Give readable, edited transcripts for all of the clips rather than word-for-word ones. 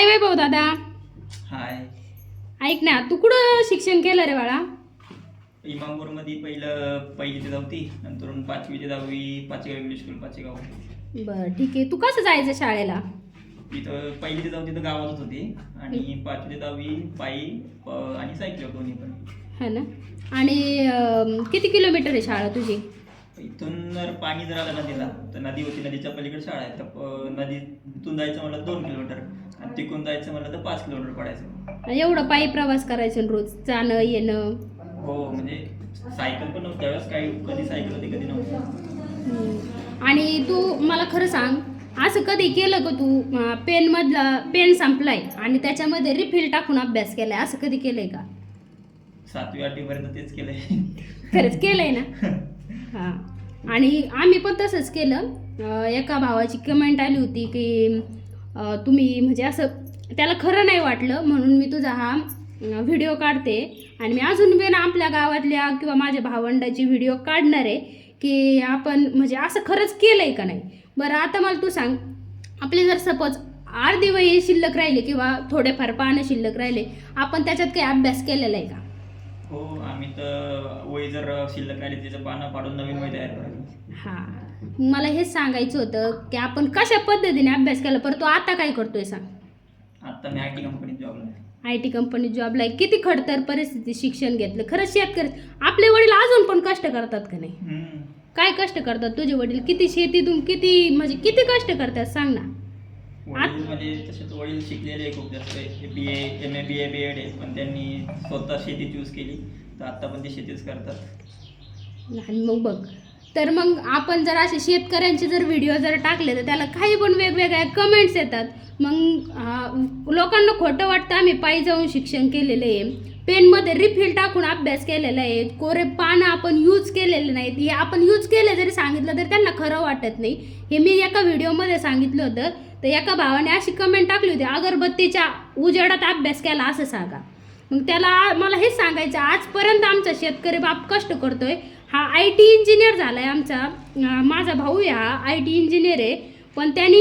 वैभव दादा. हाय. ऐक ना, तू कुठं शिक्षण केलं रे बाळा? इमामपूरमध्ये पहिली ते 4थी, नंतर 5वी ते 10वी पाचेगाव इंग्लिश स्कूल पाचेगाव. बरं ठीक आहे. तू कसं जायचं शाळेला? इथं पहिली ते 4थी तर गावातच होती आणि 5वी ते 10वी पायी आणि सायकल दोन्ही पण. है ना. आणि किती किलोमीटर आहे शाळा तुझी? इथून जर पाणी जर आलं नदीला तर नदी होती, नदीच्या पलीकडे शाळा आहे. तर नदीतून जायचं म्हणलं 2 किलोमीटर आणि तिकडून जायचं म्हणलं तर 5 किलोमीटर पडायचं. एवढं पायी प्रवास करायचं रोज, जाणं येणं? हो, म्हणजे सायकल पण नव्हती त्यावेळेस, काही कधी सायकल होती कधी नव्हती. आणि तू मला खरं सांग, असं कधी केलं का तू पेनमधला पेन संपलाय आणि त्याच्यामध्ये रिफिल टाकून अभ्यास केलाय, असं कधी केलंय का? 7वी 8वी पर्यंत तेच केलंय. खरंच केलंय ना. हां. आणि आम्ही पण तसंच केलं. एका भावाची कमेंट आली होती की तुम्ही म्हणजे असं त्याला खरं नाही वाटलं म्हणून मी तुझा हा व्हिडिओ काढते आणि मी अजून पण आपल्या गावातल्या किंवा माझ्या भावंडाची व्हिडिओ काढणार आहे की आपण म्हणजे असं खरंच केलं आहे का नाही. बरं आता मला तू सांग, आपले जर सपोज अर्धी वही शिल्लक राहिले किंवा थोडेफार पानं शिल्लक राहिले, आपण त्याच्यात काही अभ्यास केलेला आहे का? हो, आम्ही तर वही जर शिल्लक राहिली त्याचं पानं पाडून नवीन वही तयार करायची. हां, मला हेच सांगायचं होतं की आपण कशा पद्धतीने अभ्यास केला. परंतु आता काय करतोय सांग? आता मी IT कंपनीत जॉबला आहे. IT कंपनीत जॉबला आहे. किती खडतर परिस्थिती शिक्षण घेतलं. खरंच शेतकरी आपले वडील अजून पण कष्ट करतात का नाही? काय कष्ट करतात तुझे वडील? किती शेतीतून किती म्हणजे किती कष्ट करतात सांग ना. वडील म्हणजे तसेच वडील शिकलेले खूप जास्त, BA MA BA BEd आहे, पण त्यांनी स्वतः शेती चूज केली तर आता पण ते शेतीच करतात. आणि मग बघ, तर मग आपण जर असे शेतकऱ्यांचे जर व्हिडिओ जर टाकले तर त्याला काही पण वेगवेगळ्या कमेंट्स येतात. मग लोकांना खोटं वाटतं आम्ही पायी जाऊन शिक्षण केलेलं आहे, पेनमध्ये रिफिल टाकून अभ्यास केलेला आहे, कोरे पानं आपण यूज केलेले नाहीत. हे आपण यूज केले जरी सांगितलं तरी त्यांना खरं वाटत नाही. हे मी एका व्हिडिओमध्ये सांगितलं होतं. तर एका भावाने अशी कमेंट टाकली होती, अगरबत्तीच्या उजेडात अभ्यास केला असं सांगा. मग त्याला मला हेच सांगायचं, आजपर्यंत आमचा शेतकरी बाप कष्ट करतोय. हा IT इंजिनियर झाला आहे आमचा, माझा भाऊ आहे हा IT इंजिनियर आहे, पण त्यांनी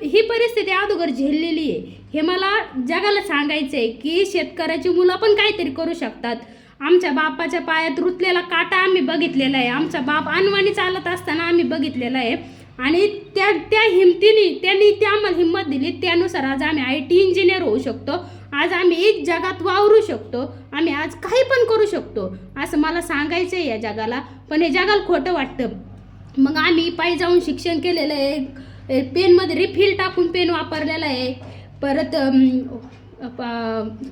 ही परिस्थिती अगोदर झेललेली आहे. हे मला जगाला सांगायचं आहे की शेतकऱ्याची मुलं पण काहीतरी करू शकतात. आमच्या बापाच्या पायात रुतलेला काटा आम्ही बघितलेला आहे. आमचा बाप अनवाणी चालत असताना आम्ही बघितलेला आहे आणि त्या हिमतीने त्यांनी आम्हाला हिंमत दिली. त्यानुसार आज आम्ही IT इंजिनियर होऊ शकतो. आज आम्ही जगात वावरू शकतो. आम्ही आज काही पण करू शकतो असं मला सांगायचं आहे या जगाला. पण हे जगाला खोटं वाटतं. मग आम्ही पायी जाऊन शिक्षण केलेलं आहे, पेनमध्ये रिफिल टाकून पेन वापरलेला आहे, परत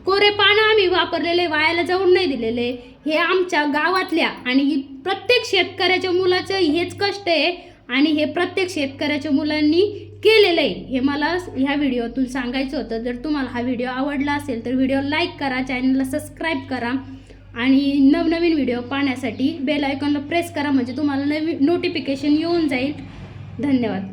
कोरे पानं आम्ही वापरलेले, वायाला जाऊन नाही दिलेले. हे आमच्या गावातल्या आणि प्रत्येक शेतकऱ्याच्या मुलाचं हेच कष्ट आहे आणि हे प्रत्येक शेतकऱ्याच्या मुलांनी केलेलं आहे. हे मला ह्या व्हिडिओतून सांगायचं होतं. जर तुम्हाला हा व्हिडिओ आवडला असेल तर व्हिडिओ लाईक करा, चॅनलला सबस्क्राईब करा आणि नवनवीन व्हिडिओ पाहण्यासाठी बेल आयकॉनला प्रेस करा, म्हणजे तुम्हाला नवीन नोटिफिकेशन येऊन जाईल. धन्यवाद.